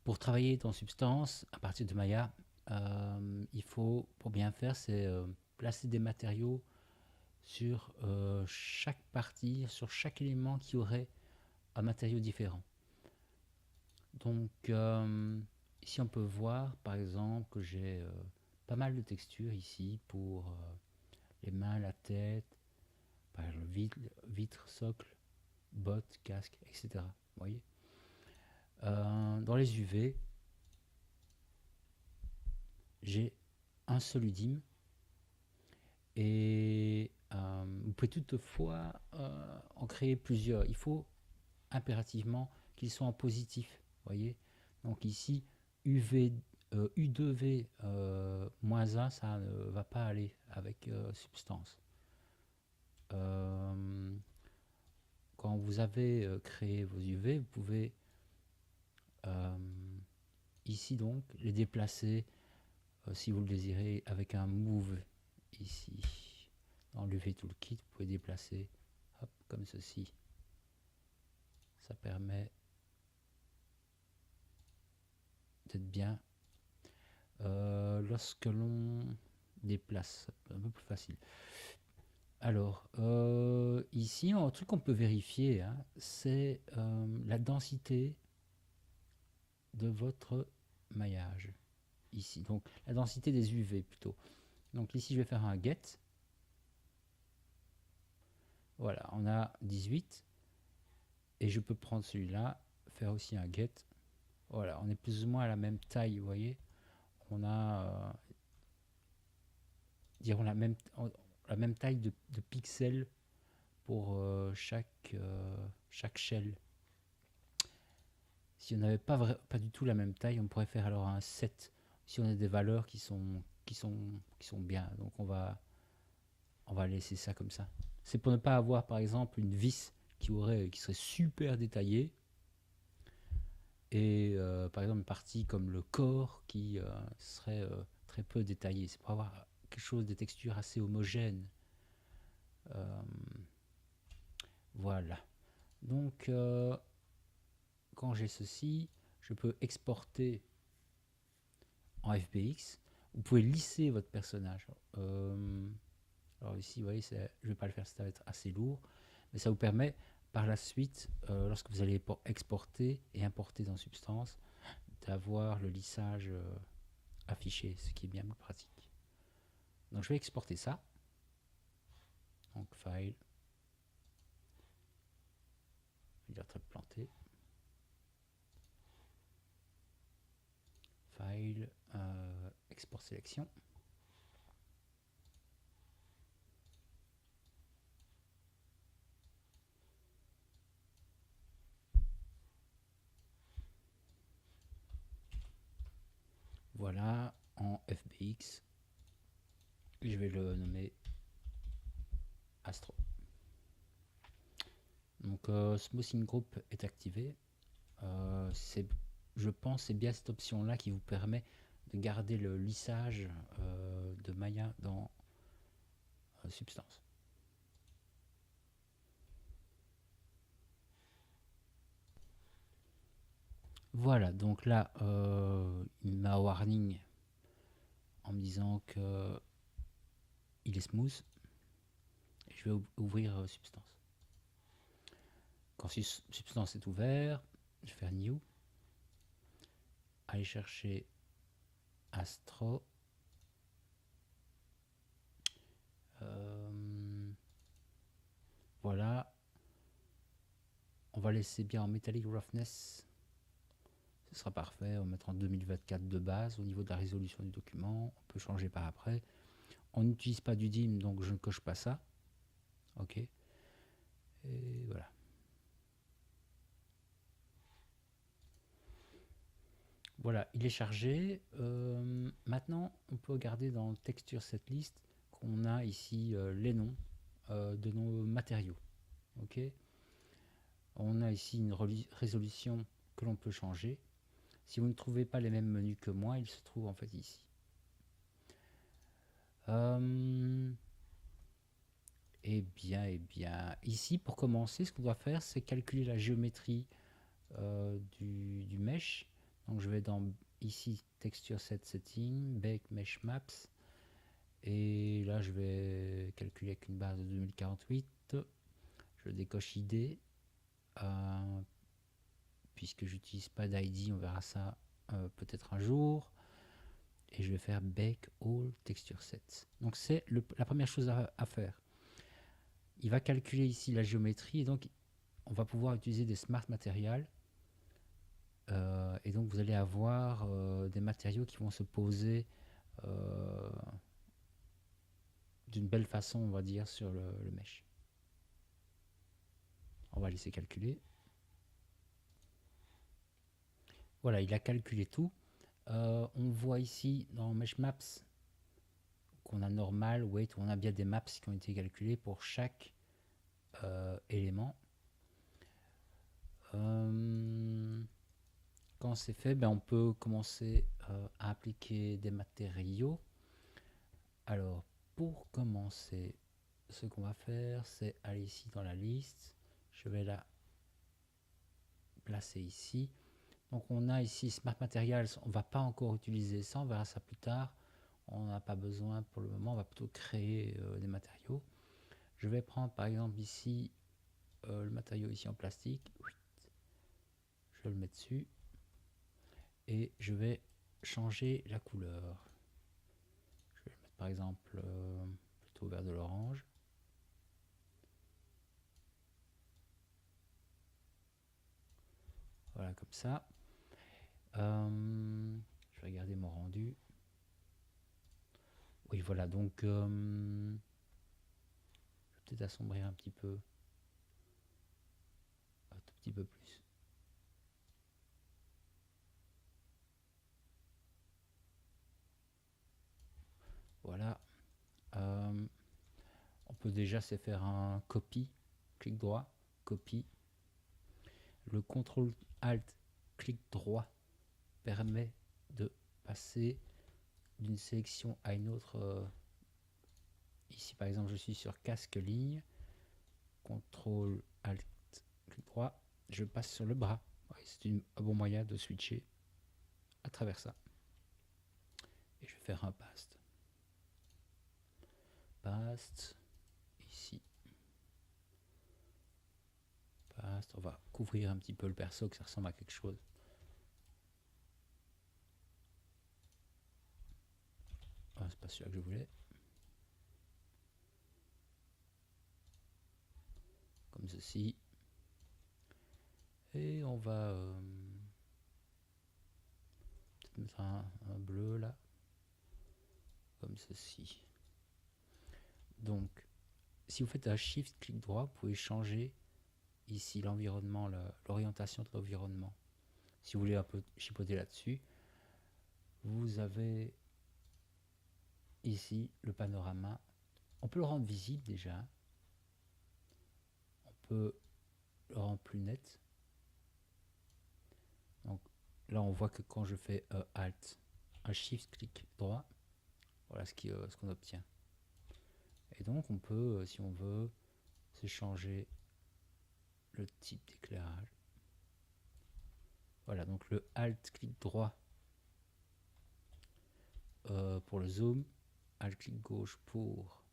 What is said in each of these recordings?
Pour travailler dans Substance, à partir de Maya, il faut, pour bien faire, c'est placer des matériaux sur chaque partie, sur chaque élément qui aurait un matériau différent. Donc, ici, on peut voir, par exemple, que j'ai pas mal de textures ici pour les mains, la tête, par exemple, vitre, socle, bottes, casque, etc. Vous voyez. Dans les UV, j'ai un seul UDIM et vous pouvez toutefois en créer plusieurs. Il faut impérativement qu'ils soient en positif. Voyez. Donc ici, UV, U2V moins 1, ça ne va pas aller avec Substance. Quand vous avez créé vos UV, vous pouvez ici donc les déplacer si vous le désirez avec un move ici. Dans l'UV Toolkit, vous pouvez déplacer hop, comme ceci. Ça permet d'être bien lorsque l'on déplace, un peu plus facile. Alors, ici, un truc qu'on peut vérifier, hein, c'est la densité de votre maillage. Ici, donc la densité des UV plutôt. Donc ici, je vais faire un get. Voilà, on a 18. Et je peux prendre celui-là, faire aussi un get. Voilà, on est plus ou moins à la même taille, vous voyez. On a, dirons, la même taille de pixels pour chaque shell. Si on n'avait pas du tout la même taille, on pourrait faire alors un set. Si on a des valeurs qui sont bien, donc on va laisser ça comme ça. C'est pour ne pas avoir par exemple une vis qui serait super détaillée et par exemple une partie comme le corps qui serait très peu détaillée. C'est pour avoir quelque chose de textures assez homogènes. Euh, voilà. Donc quand j'ai ceci, je peux exporter en FBX. Vous pouvez lisser votre personnage. Alors ici, vous voyez, je ne vais pas le faire, ça va être assez lourd, mais ça vous permet par la suite, lorsque vous allez exporter et importer dans Substance, d'avoir le lissage affiché, ce qui est bien plus pratique. Donc je vais exporter ça. Donc File, je vais dire très planté. File, export sélection. Voilà, en FBX. Je vais le nommer Astro. Donc Smoothing Group est activé. Je pense c'est bien cette option là qui vous permet de garder le lissage de Maya dans Substance. Voilà, donc là il m'a warning en me disant que il est smooth et je vais ouvrir Substance. Quand Substance est ouvert, je vais faire New, aller chercher Astro. Voilà, on va laisser bien en Metallic Roughness, ce sera parfait. On va mettre en 2024 de base. Au niveau de la résolution du document, on peut changer par après. On n'utilise pas du DIM, donc je ne coche pas ça. Ok. Et voilà. Voilà, il est chargé. Maintenant, on peut regarder dans Texture Setlist qu'on a ici les noms de nos matériaux. Ok. On a ici une résolution que l'on peut changer. Si vous ne trouvez pas les mêmes menus que moi, ils se trouvent en fait ici. Eh bien, ici pour commencer, ce qu'on doit faire, c'est calculer la géométrie du mesh. Donc je vais dans ici Texture Set Setting, Bake Mesh Maps, et là je vais calculer avec une base de 2048. Je décoche ID, puisque j'utilise pas d'ID, on verra ça peut-être un jour. Et je vais faire Bake All Texture Sets. Donc c'est la première chose à faire. Il va calculer ici la géométrie, et donc on va pouvoir utiliser des Smart Materials. Et donc vous allez avoir des matériaux qui vont se poser d'une belle façon, on va dire, sur le mesh. On va laisser calculer. Voilà, il a calculé tout. On voit ici dans Mesh Maps qu'on a normal, weight, on a bien des maps qui ont été calculées pour chaque élément. Quand c'est fait, ben on peut commencer à appliquer des matériaux. Alors, pour commencer, ce qu'on va faire, c'est aller ici dans la liste. Je vais la placer ici. Donc, on a ici Smart Materials. On ne va pas encore utiliser ça, on verra ça plus tard. On n'a pas besoin pour le moment, on va plutôt créer des matériaux. Je vais prendre par exemple ici le matériau ici en plastique. Je le mets dessus. Et je vais changer la couleur. Je vais le mettre par exemple plutôt vers de l'orange. Voilà, comme ça. Je vais regarder mon rendu. Oui, voilà, donc je vais peut-être assombrir un petit peu. Un tout petit peu plus. Voilà. On peut déjà se faire un copy. Clic droit, copy. Le CTRL ALT, clic droit permet de passer d'une sélection à une autre. Ici par exemple je suis sur casque ligne, CTRL ALT clic droit, je passe sur le bras. Ouais, c'est un bon moyen de switcher à travers ça. Et je vais faire un paste. Paste ici. Paste. On va couvrir un petit peu le perso, que ça ressemble à quelque chose. Ah, c'est pas celui-là que je voulais. Comme ceci. Et on va peut-être mettre un bleu là. Comme ceci. Donc, si vous faites un shift clic droit, vous pouvez changer ici l'environnement, l'orientation de l'environnement. Si vous voulez un peu chipoter là-dessus, vous avez ici le panorama. On peut le rendre visible déjà. On peut le rendre plus net. Donc là, on voit que quand je fais Alt, un Shift clic droit, voilà ce qu'on obtient. Et donc on peut, si on veut, se changer le type d'éclairage. Voilà, donc le Alt clic droit pour le zoom, Alt clic gauche pour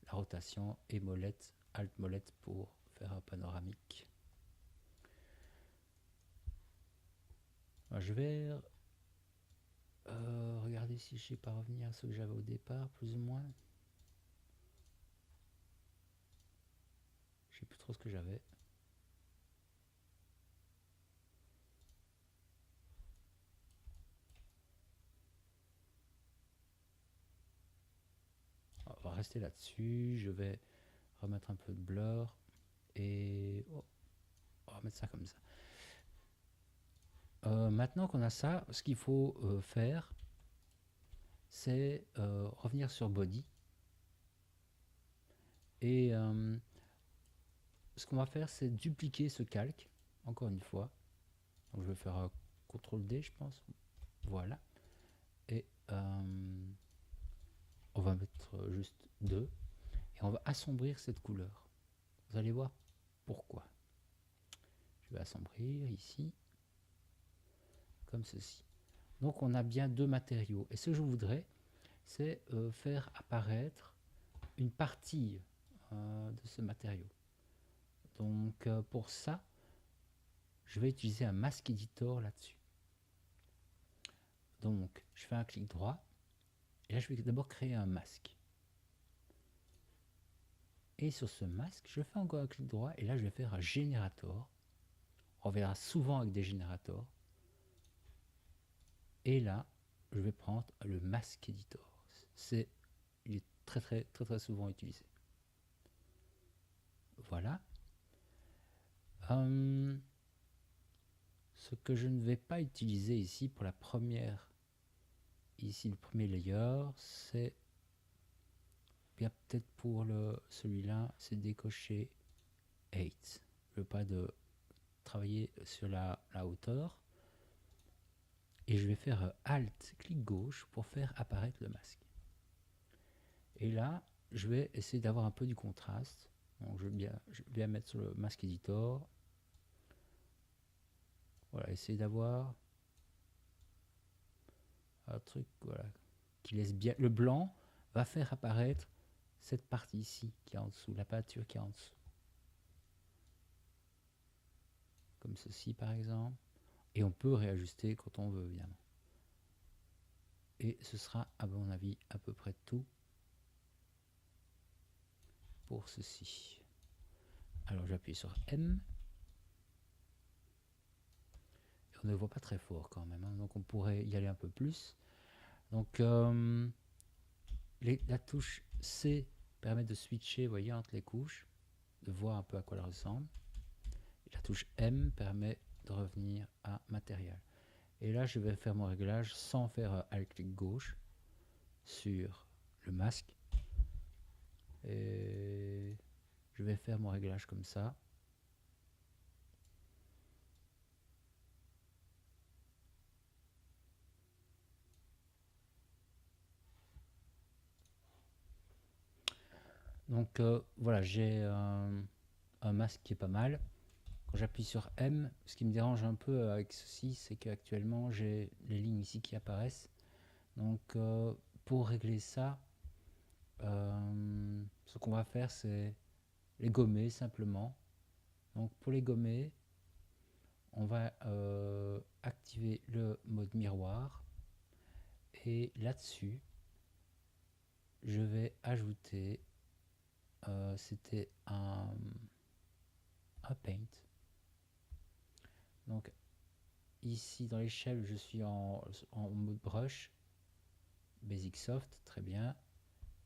la rotation et molette, Alt molette pour faire un panoramique. Alors, je vais regarder si je sais pas revenir à ce que j'avais au départ, plus ou moins. Je sais plus trop ce que j'avais. On va rester là-dessus. Je vais remettre un peu de blur et on va mettre ça comme ça. Maintenant qu'on a ça, ce qu'il faut faire, c'est revenir sur Body. Et ce qu'on va faire, c'est dupliquer ce calque, encore une fois. Donc je vais faire CTRL D, je pense. Voilà. Et on va mettre juste 2. Et on va assombrir cette couleur. Vous allez voir pourquoi. Je vais assombrir ici. comme ceci. Donc on a bien deux matériaux. Et ce que je voudrais, c'est faire apparaître une partie de ce matériau. Donc pour ça, je vais utiliser un mask editor là-dessus. Donc je fais un clic droit, et là je vais d'abord créer un masque. Et sur ce masque, je fais encore un clic droit, et là je vais faire un générateur. On verra souvent avec des générateurs. Et là, je vais prendre le mask editor. Il est très souvent utilisé. Voilà. Ce que je ne vais pas utiliser ici pour la première, ici le premier layer, c'est bien peut-être pour celui-là, c'est décocher 8. Je veux pas de travailler sur la hauteur. Et je vais faire Alt, clic gauche pour faire apparaître le masque. Et là, je vais essayer d'avoir un peu du contraste. Donc je vais bien mettre sur le mask editor. Voilà, essayer d'avoir un truc voilà, qui laisse bien. Le blanc va faire apparaître cette partie ici qui est en dessous, la peinture qui est en dessous. Comme ceci par exemple. Et on peut réajuster quand on veut, évidemment. Et ce sera, à mon avis, à peu près tout pour ceci. Alors j'appuie sur M. Et on ne voit pas très fort quand même, hein, donc on pourrait y aller un peu plus. Donc la touche C permet de switcher, vous voyez, entre les couches, de voir un peu à quoi elle ressemble. Et la touche M permet de revenir à matériel. Et là, je vais faire mon réglage sans faire Alt-clic gauche sur le masque. Et je vais faire mon réglage comme ça. Donc voilà, j'ai un masque qui est pas mal. Quand j'appuie sur M, ce qui me dérange un peu avec ceci, c'est qu'actuellement j'ai les lignes ici qui apparaissent. Donc pour régler ça, ce qu'on va faire, c'est les gommer simplement. Donc pour les gommer, on va activer le mode miroir. Et là-dessus, je vais ajouter, c'était un paint. Donc ici dans l'échelle, je suis en mode brush, basic soft, très bien,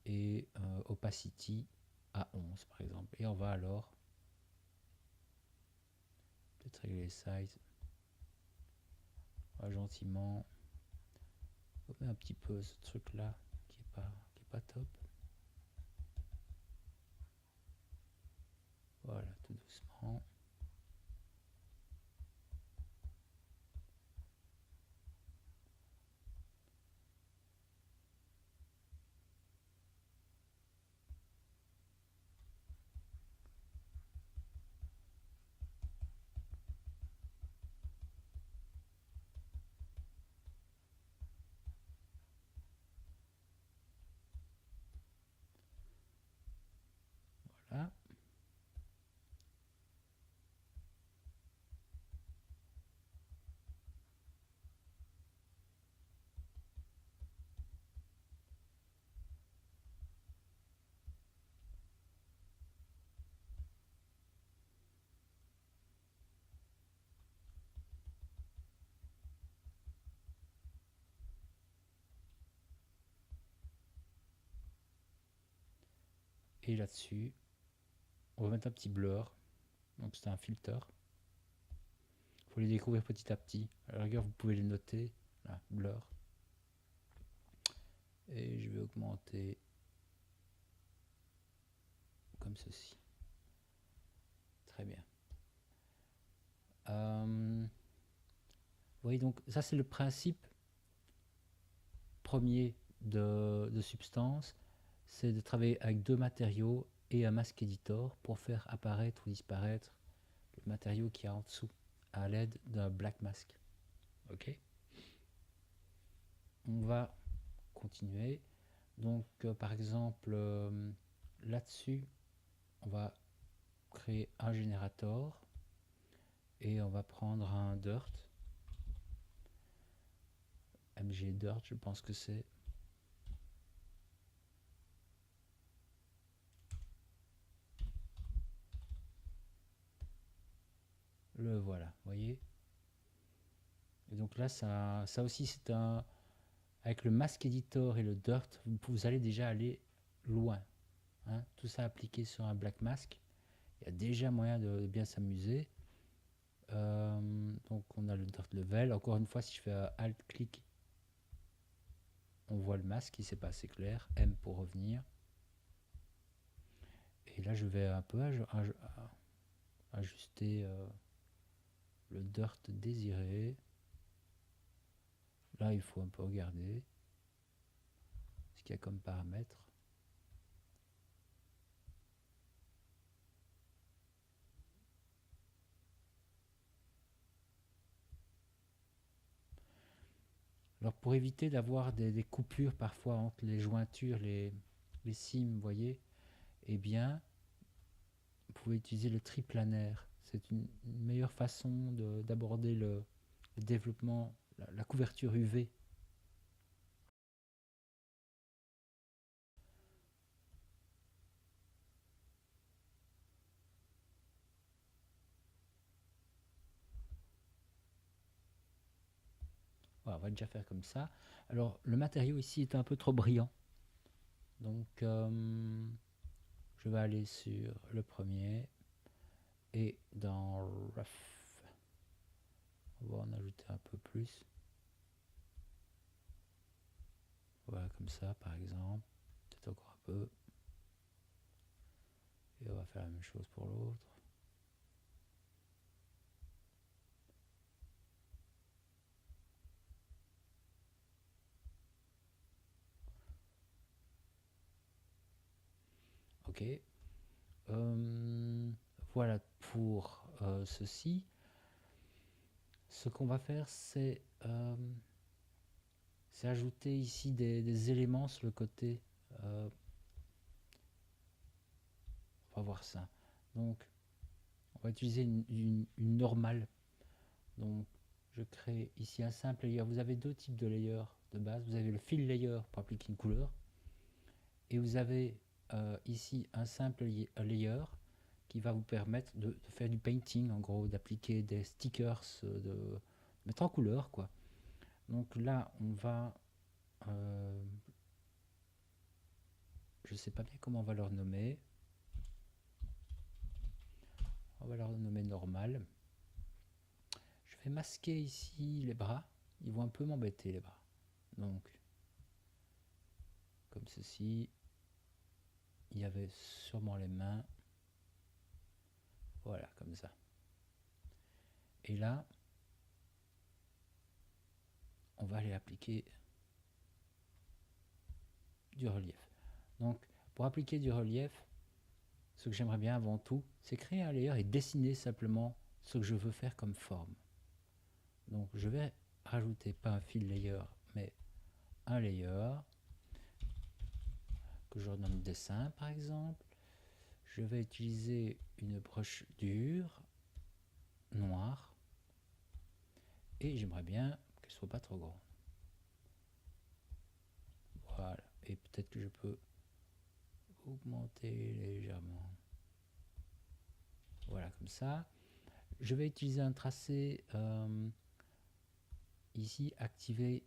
et opacity à 11 par exemple. Et on va alors peut-être régler les sizes. Voilà, gentiment. On met un petit peu ce truc là qui est pas top. Voilà, tout doucement. Voilà. Et là-dessus, on va mettre un petit blur. Donc c'est un filter. Il faut les découvrir petit à petit. À la rigueur, vous pouvez les noter. Là, blur. Et je vais augmenter comme ceci. Très bien. Vous voyez, donc ça c'est le principe premier de Substance, c'est de travailler avec deux matériaux et un mask editor pour faire apparaître ou disparaître le matériau qui est en dessous à l'aide d'un black mask. Ok. on va continuer. Donc par exemple là-dessus, on va créer un générateur et on va prendre un dirt, mg dirt, je pense que c'est. Le voilà, voyez. Et donc là, ça aussi, c'est un. Avec le mask editor et le dirt, vous allez déjà aller loin. Hein. Tout ça appliqué sur un black mask. Il y a déjà moyen de bien s'amuser. Donc on a le dirt level. Encore une fois, si je fais un alt-clic, on voit le masque qui s'est pas assez clair. M pour revenir. Et là, je vais un peu ajuster le dirt désiré. Là, il faut un peu regarder ce qu'il y a comme paramètres. Alors pour éviter d'avoir des coupures parfois entre les jointures, les cimes, vous voyez, eh bien, vous pouvez utiliser le triplanaire. C'est une meilleure façon d'aborder le développement, la couverture UV. Voilà, on va déjà faire comme ça. Alors le matériau ici est un peu trop brillant. Donc je vais aller sur le premier et dans Rough, on va en ajouter un peu plus. Voilà, comme ça par exemple, peut-être encore un peu. Et on va faire la même chose pour l'autre. Ok. Voilà pour ceci. Ce qu'on va faire, c'est ajouter ici des éléments sur le côté. On va voir ça. Donc, on va utiliser une normale. Donc, je crée ici un simple layer. Vous avez deux types de layers de base. Vous avez le fill layer pour appliquer une couleur. Et vous avez ici un simple layer qui va vous permettre de faire du painting, en gros, d'appliquer des stickers, de mettre en couleur, quoi. Donc là, on va... je sais pas bien comment on va leur nommer. On va leur nommer normal. Je vais masquer ici les bras. Ils vont un peu m'embêter, les bras. Donc, comme ceci. Il y avait sûrement les mains. Voilà, comme ça. Et là, on va aller appliquer du relief. Donc, pour appliquer du relief, ce que j'aimerais bien avant tout, c'est créer un layer et dessiner simplement ce que je veux faire comme forme. Donc, je vais rajouter pas un fill layer, mais un layer que je renomme dessin par exemple. Je vais utiliser une broche dure, noire, et j'aimerais bien qu'elle soit pas trop grande. Voilà, et peut-être que je peux augmenter légèrement. Voilà, comme ça. Je vais utiliser un tracé ici, activer.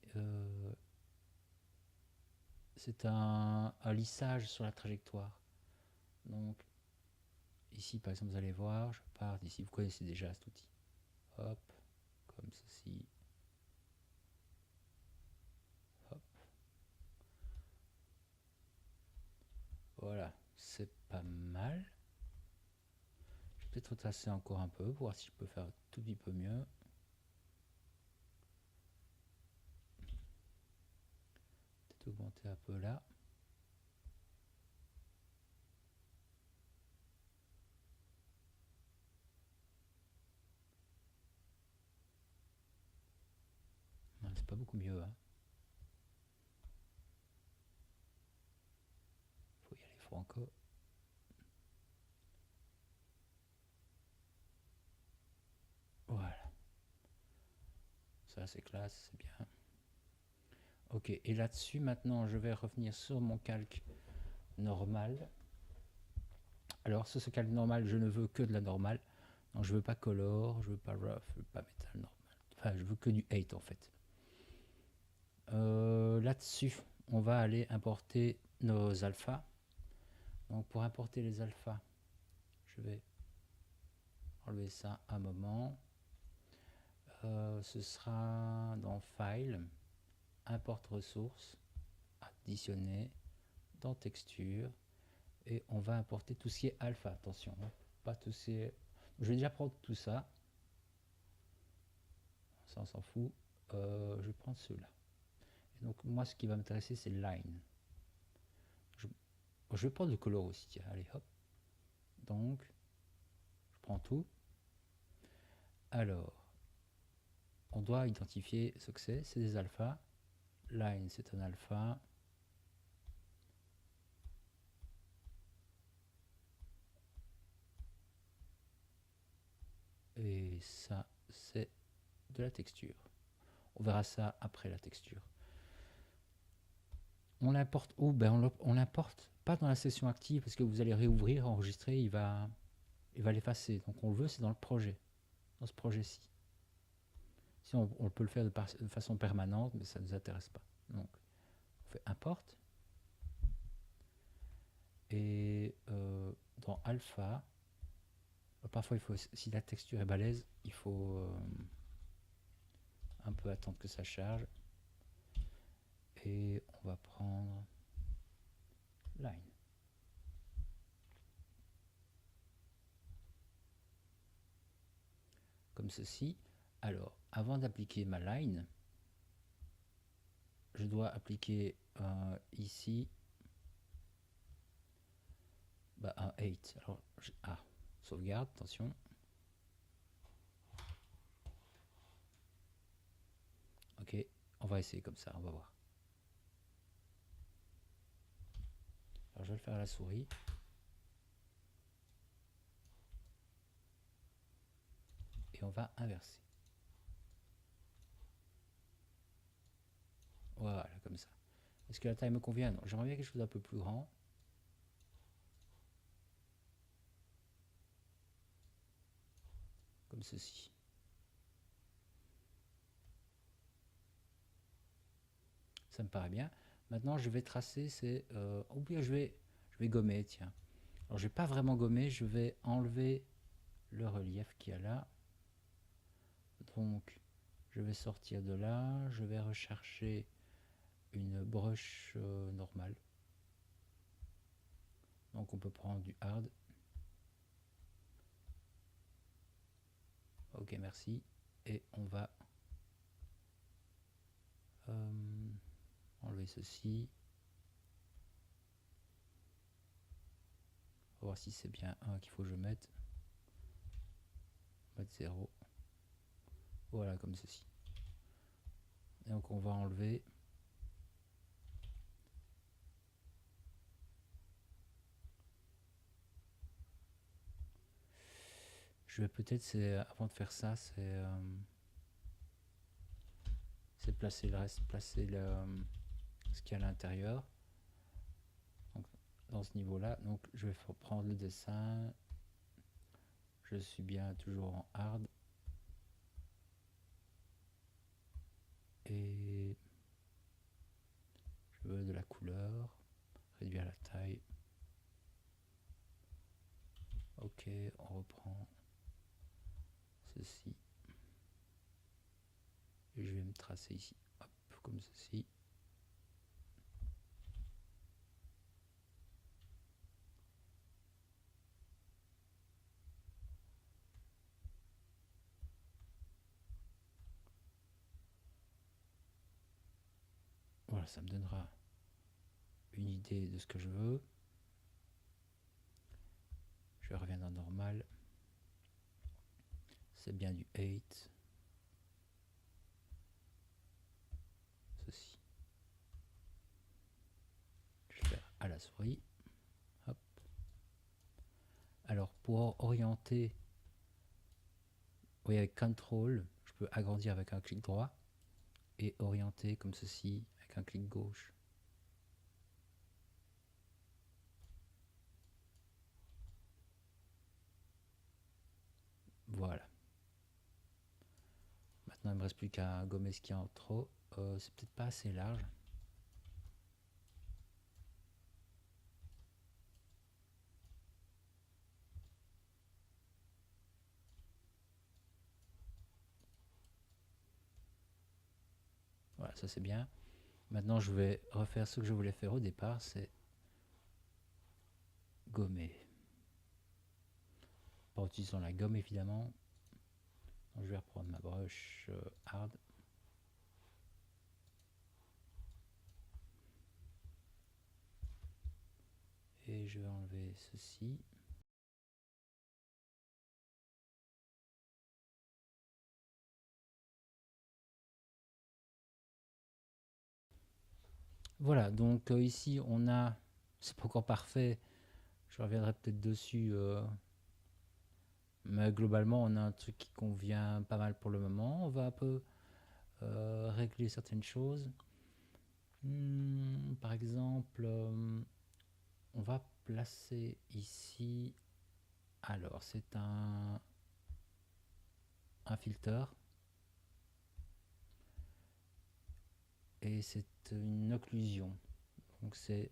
C'est un lissage sur la trajectoire. Donc, ici, par exemple, vous allez voir, je pars d'ici. Vous connaissez déjà cet outil. Hop, comme ceci. Hop. Voilà, c'est pas mal. Je vais peut-être retracer encore un peu pour voir si je peux faire un tout petit peu mieux. Peut-être augmenter un peu là. C'est pas beaucoup mieux. Hein. fois encore. Voilà. Ça, c'est classe, c'est bien. Ok, et là-dessus, maintenant, je vais revenir sur mon calque normal. Alors, sur ce calque normal, je ne veux que de la normale. Donc, je veux pas color, je veux pas rough, je veux pas metal normal. Enfin, je veux que du 8 en fait. Là-dessus, on va aller importer nos alphas. Donc, pour importer les alphas, je vais enlever ça un moment. Ce sera dans File, Import ressources, additionner, dans Texture, et on va importer tout ce qui est alpha. Attention, hein, pas tout ce qui est... Je vais déjà prendre tout ça. Ça, on s'en fout. Je vais prendre ceux-là. Donc, moi, ce qui va m'intéresser, c'est line. Je vais prendre le color aussi. Tiens, allez, hop. Donc, je prends tout. Alors, on doit identifier ce que c'est. C'est des alphas. Line, c'est un alpha. Et ça, c'est de la texture. On verra ça après la texture. On l'importe où? Ben on l'importe pas dans la session active parce que vous allez réouvrir, enregistrer, il va l'effacer. Donc on le veut, c'est dans le projet, dans ce projet-ci. Si on peut le faire de façon permanente, mais ça ne nous intéresse pas. Donc on fait import. Et dans alpha, parfois il faut, si la texture est balèze, il faut un peu attendre que ça charge. Et on va prendre line. Comme ceci. Alors, avant d'appliquer ma line, je dois appliquer ici un 8. Alors, sauvegarde, attention. Ok, on va essayer comme ça, on va voir. Alors, je vais le faire à la souris. Et on va inverser. Voilà, comme ça. Est-ce que la taille me convient? Non, j'aimerais bien quelque chose d'un peu plus grand. Comme ceci. Ça me paraît bien. Maintenant, je vais tracer, ou bien je vais gommer, tiens. Alors, je vais pas vraiment gommer, je vais enlever le relief qu'il y a là. Donc, je vais sortir de là, je vais rechercher une brush normale. Donc, on peut prendre du hard. Ok, merci. Et on va enlever ceci. On va voir si c'est bien un qu'il faut que je mette. Mettre 0. Voilà, comme ceci. Et donc, on va enlever. Je vais peut-être, avant de faire ça, c'est placer le reste, placer ce qu'il y a à l'intérieur. Dans ce niveau-là, donc je vais prendre le dessin. Je suis bien toujours en hard. Et je veux de la couleur. Réduire la taille. Ok, on reprend ceci. Et je vais me tracer ici. Hop, comme ceci. Voilà, ça me donnera une idée de ce que je veux. Je reviens dans normal. C'est bien du 8. Ceci. Je vais faire à la souris. Alors pour orienter, vous voyez avec CTRL, je peux agrandir avec un clic droit et orienter comme ceci avec un clic gauche. Voilà. Maintenant il me reste plus qu'à gommer ce qu'il y a en trop. C'est peut-être pas assez large. Voilà, ça c'est bien. Maintenant je vais refaire ce que je voulais faire au départ, c'est gommer. Pas en utilisant la gomme évidemment. Donc, je vais reprendre ma broche hard. Et je vais enlever ceci. Voilà, donc ici on a, c'est pas encore parfait, je reviendrai peut-être dessus, mais globalement on a un truc qui convient pas mal pour le moment. On va un peu régler certaines choses. Par exemple, on va placer ici, alors c'est un filter, et c'est une occlusion, donc c'est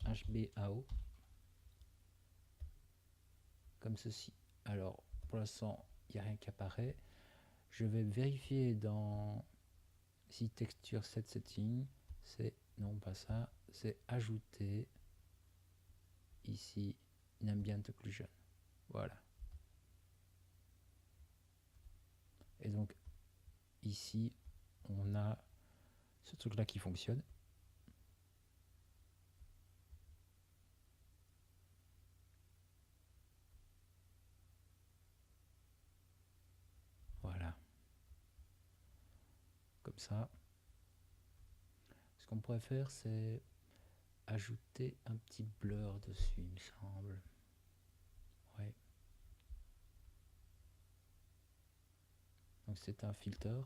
HBAO, comme ceci. Alors pour l'instant il n'y a rien qui apparaît. Je vais vérifier dans ici texture set setting, c'est non pas ça, c'est ajouter ici une ambient occlusion. Voilà. Et donc ici on a ce truc là qui fonctionne. Voilà. Comme ça. Ce qu'on pourrait faire c'est ajouter un petit blur dessus, il me semble. Ouais. Donc c'est un filter.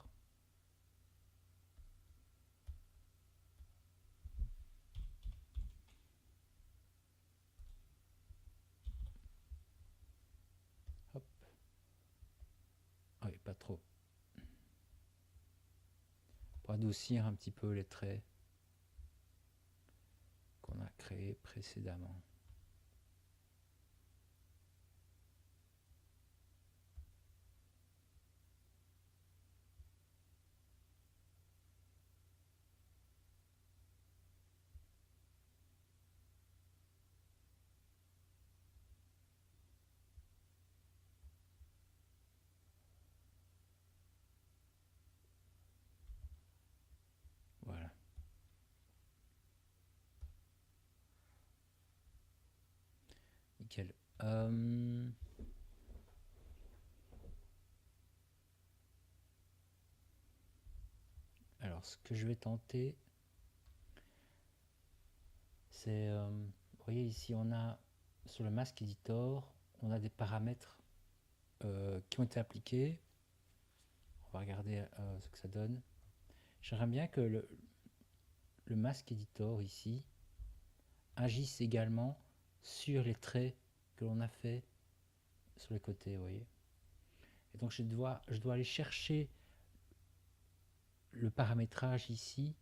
Hop. Ah oui, pas trop. Pour adoucir un petit peu les traits qu'on a créés précédemment. Voilà. Nickel. Alors, ce que je vais tenter, c'est, vous voyez ici, on a sur le Mask Editor, on a des paramètres qui ont été appliqués. On va regarder ce que ça donne. J'aimerais bien que le Mask Editor ici agisse également sur les traits que l'on a fait sur les côtés, vous voyez. Et donc je dois aller chercher le paramétrage ici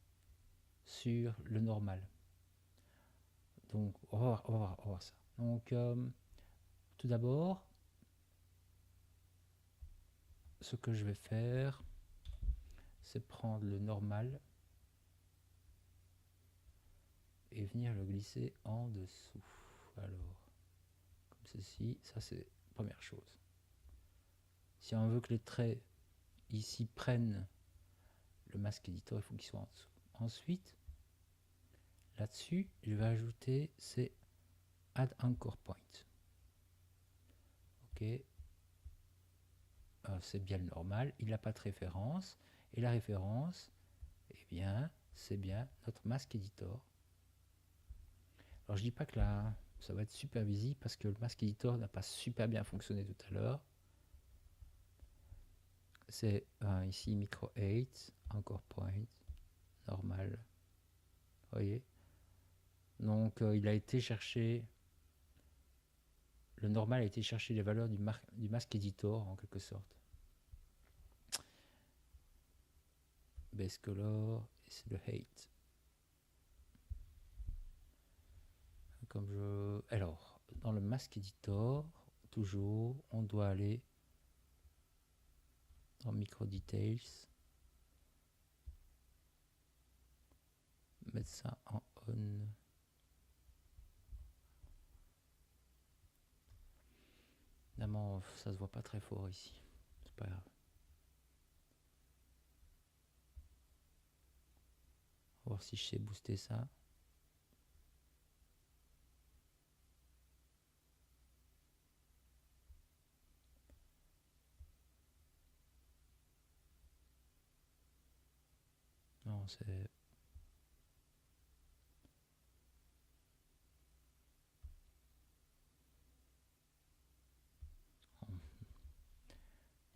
sur le normal. Donc on va voir ça. Donc tout d'abord, ce que je vais faire, c'est prendre le normal et venir le glisser en dessous. Alors, comme ceci, ça c'est la première chose. Si on veut que les traits ici prennent le Mask Editor, il faut qu'ils soient en dessous. Ensuite, là-dessus, je vais ajouter ces Add Anchor Point. Ok, c'est bien le normal, il n'a pas de référence, et la référence, eh bien, c'est bien notre Mask Editor. Alors je dis pas que ça va être super visible parce que le Mask Editor n'a pas super bien fonctionné tout à l'heure. C'est ici micro 8, encore point, normal. Vous voyez. Donc il a été chercher, le normal a été chercher les valeurs du Mask Editor en quelque sorte. Base color, c'est le hate. Alors, dans le Mask Editor, toujours, on doit aller dans Micro Details, mettre ça en on. Évidemment, ça se voit pas très fort ici. C'est pas grave. On va voir si je sais booster ça. Non, c'est...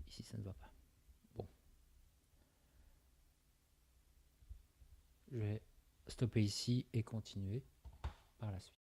Ici, ça ne va pas. Bon. Je vais stopper ici et continuer par la suite.